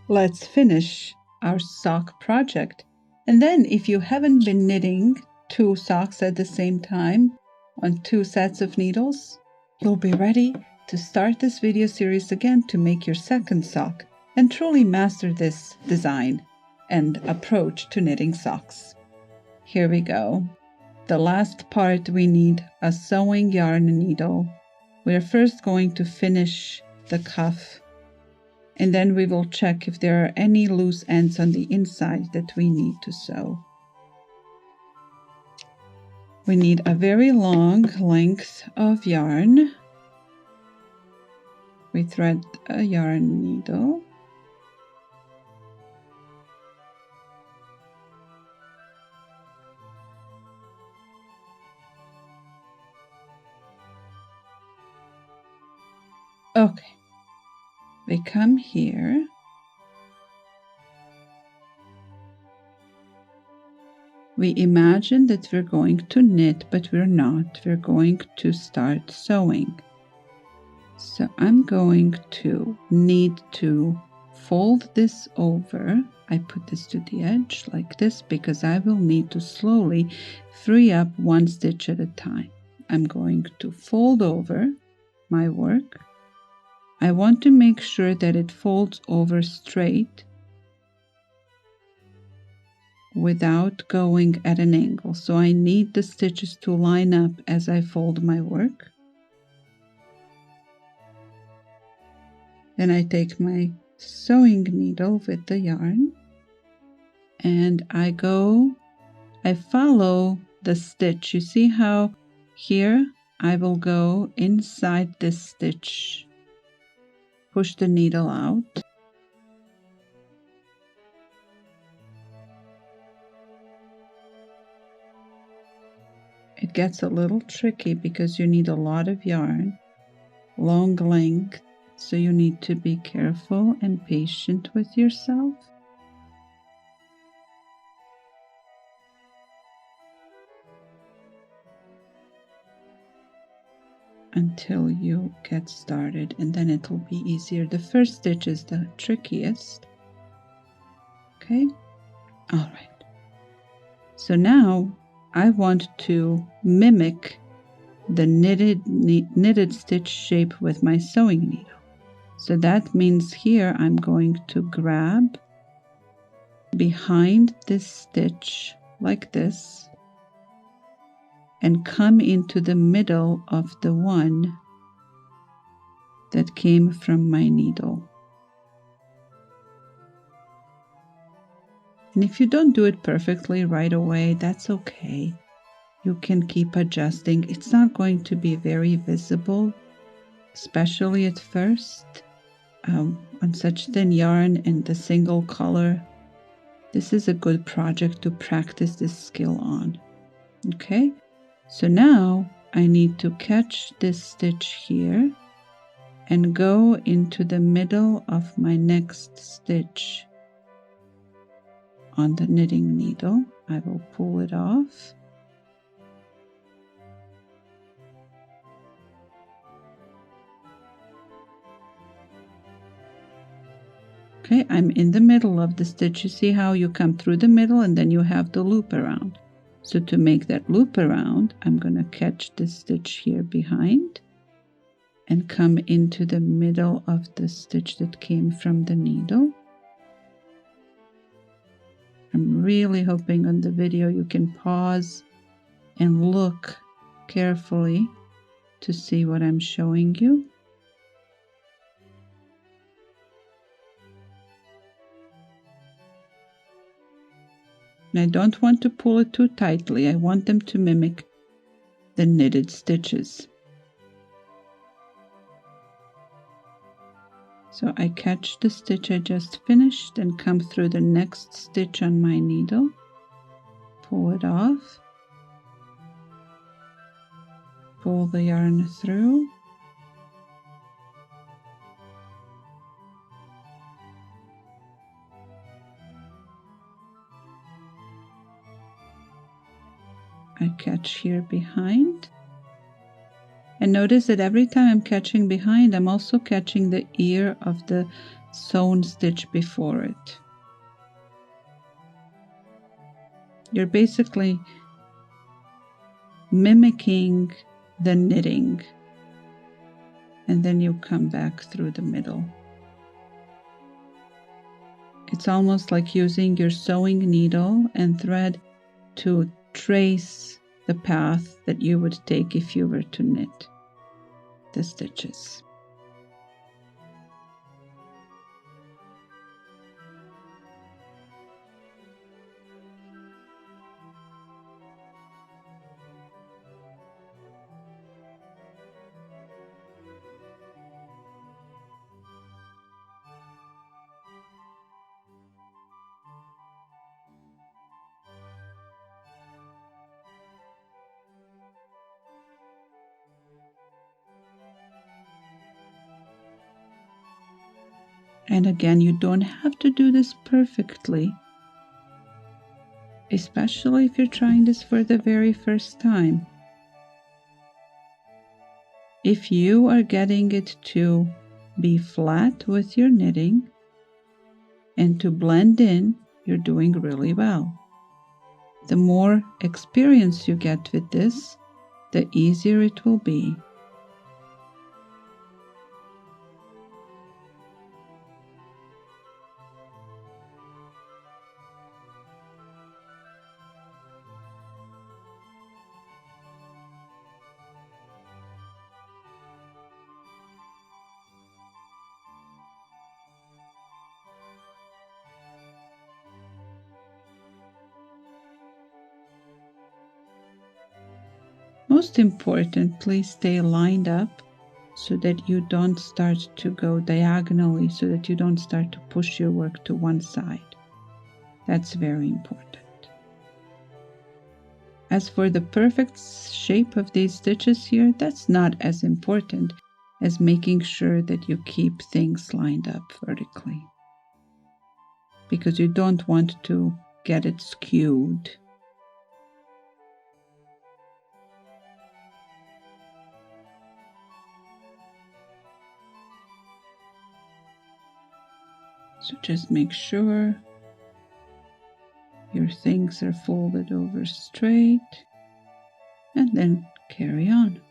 let's finish our sock project. And then if you haven't been knitting 2 socks at the same time on 2 sets of needles, you'll be ready to start this video series again to make your second sock and truly master this design and approach to knitting socks. Here we go. The last part, we need a sewing yarn needle. We're first going to finish the cuff, and then we will check if there are any loose ends on the inside that we need to sew. We need a very long length of yarn. We thread a yarn needle. Okay, we come here. We imagine that we're going to knit, but we're not. We're going to start sewing. So I'm going to need to fold this over. I put this to the edge like this because I will need to slowly free up 1 stitch at a time. I'm going to fold over my work. I want to make sure that it folds over straight without going at an angle. So I need the stitches to line up as I fold my work. Then I take my sewing needle with the yarn and I follow the stitch. You see how here I will go inside this stitch, push the needle out. It gets a little tricky because you need a lot of yarn, long length, so you need to be careful and patient with yourself. Until you get started, and then it'll be easier. The first stitch is the trickiest. Okay, all right. So now I want to mimic the knitted stitch shape with my sewing needle. So that means here I'm going to grab behind this stitch like this and come into the middle of the one that came from my needle. And if you don't do it perfectly right away, that's okay. You can keep adjusting. It's not going to be very visible, especially at first, on such thin yarn and the single color. This is a good project to practice this skill on. Okay, so now I need to catch this stitch here and go into the middle of my next stitch on the knitting needle. I will pull it off. Okay, I'm in the middle of the stitch. You see how you come through the middle and then you have the loop around. So to make that loop around, I'm going to catch this stitch here behind and come into the middle of the stitch that came from the needle. I'm really hoping on the video you can pause and look carefully to see what I'm showing you. And I don't want to pull it too tightly. I want them to mimic the knitted stitches. So I catch the stitch I just finished and come through the next stitch on my needle, pull it off, pull the yarn through, I catch here behind. And notice that every time I'm catching behind, I'm also catching the ear of the sewn stitch before it. You're basically mimicking the knitting, and then you come back through the middle. It's almost like using your sewing needle and thread to trace the path that you would take if you were to knit the stitches. And again, you don't have to do this perfectly, especially if you're trying this for the very first time. If you are getting it to be flat with your knitting and to blend in, you're doing really well. The more experience you get with this, the easier it will be. Most importantly, stay lined up so that you don't start to go diagonally, so that you don't start to push your work to one side. That's very important. As for the perfect shape of these stitches here, that's not as important as making sure that you keep things lined up vertically, because you don't want to get it skewed. So just make sure your things are folded over straight, and then carry on.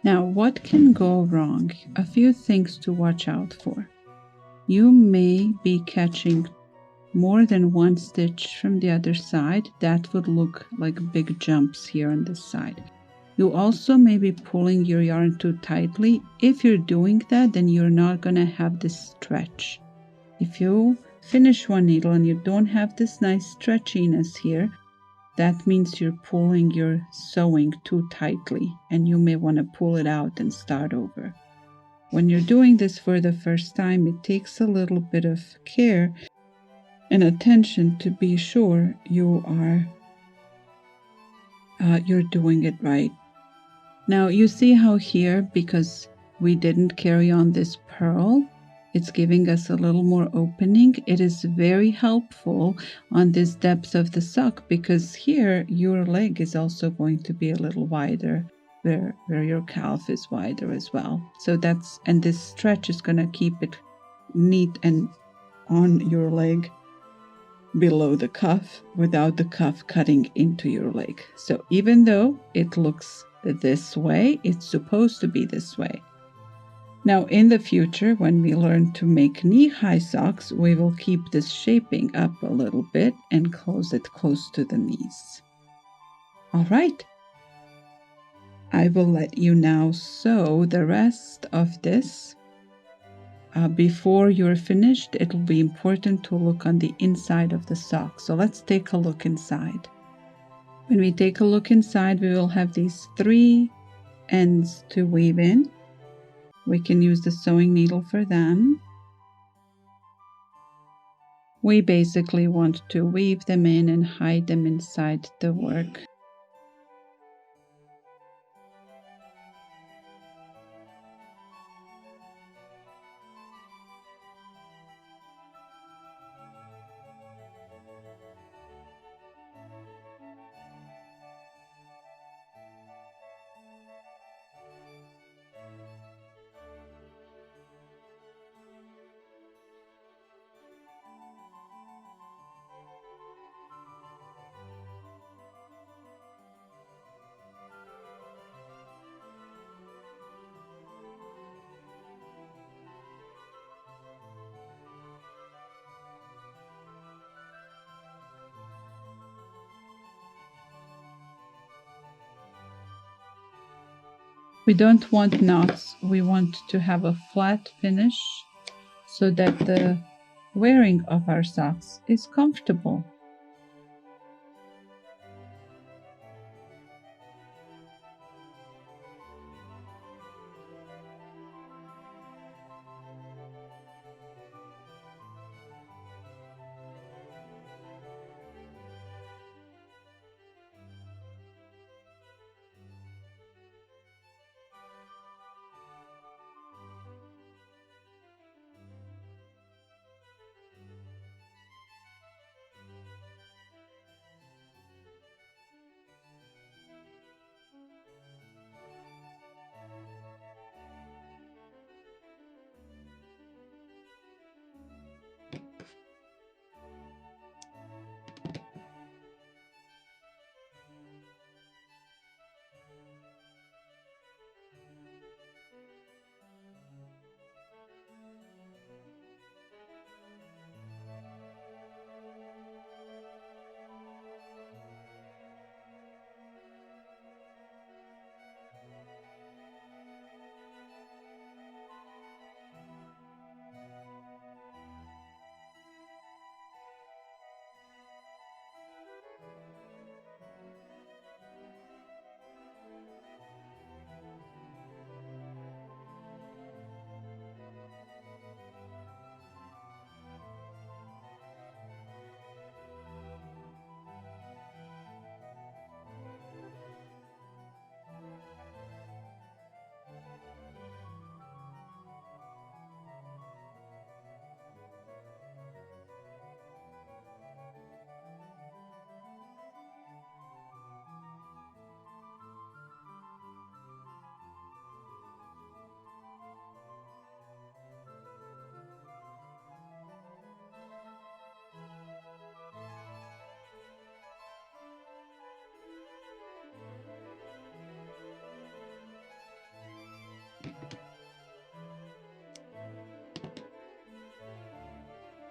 Now, what can go wrong? A few things to watch out for. You may be catching more than one stitch from the other side. That would look like big jumps here on this side. You also may be pulling your yarn too tightly. If you're doing that, then you're not going to have this stretch. If you finish one needle and you don't have this nice stretchiness here, that means you're pulling your sewing too tightly, and you may want to pull it out and start over. When you're doing this for the first time, it takes a little bit of care and attention to be sure you're doing it right. Now you see how here, because we didn't carry on this purl, it's giving us a little more opening. It is very helpful on this depth of the sock, because here your leg is also going to be a little wider where your calf is wider as well. So and this stretch is going to keep it neat and on your leg below the cuff without the cuff cutting into your leg. So even though it looks this way, it's supposed to be this way. Now in the future, when we learn to make knee-high socks, we will keep this shaping up a little bit and close it close to the knees. All right. I will let you now sew the rest of this. Before you're finished, it will be important to look on the inside of the sock. So let's take a look inside. When we take a look inside, we will have these 3 ends to weave in. We can use the sewing needle for them. We basically want to weave them in and hide them inside the work. We don't want knots. We want to have a flat finish so that the wearing of our socks is comfortable.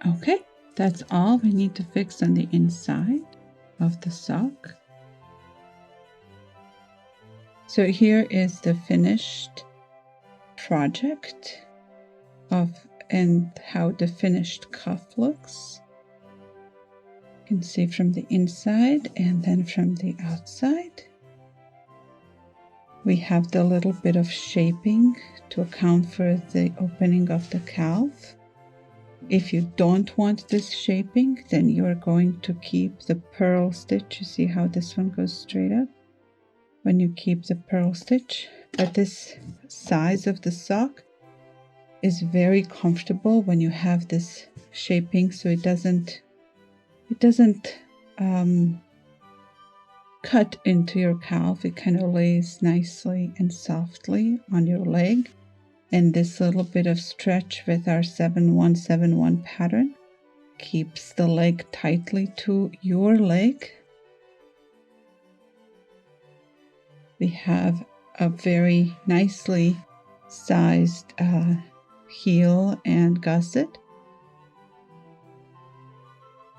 Okay, that's all we need to fix on the inside of the sock. So here is the finished project and how the finished cuff looks. You can see from the inside and then from the outside. We have the little bit of shaping to account for the opening of the calf. If you don't want this shaping, then you're going to keep the purl stitch. You see how this one goes straight up? When you keep the purl stitch. But this size of the sock is very comfortable when you have this shaping, so it doesn't cut into your calf. It kind of lays nicely and softly on your leg. And this little bit of stretch with our 7171 pattern keeps the leg tightly to your leg. We have a very nicely sized heel and gusset,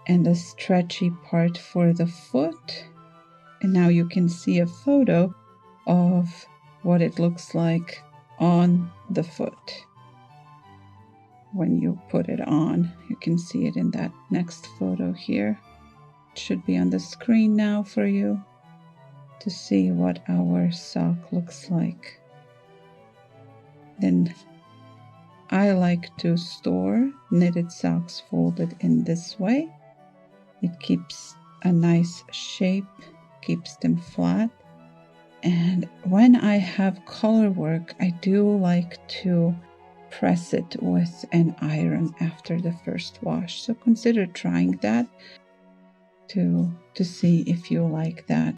and a stretchy part for the foot. And now you can see a photo of what it looks like on the foot. When you put it on, you can see it in that next photo here. It should be on the screen now for you to see what our sock looks like. Then I like to store knitted socks folded in this way. It keeps a nice shape, keeps them flat. And when I have color work, I do like to press it with an iron after the first wash. So consider trying that to see if you like that.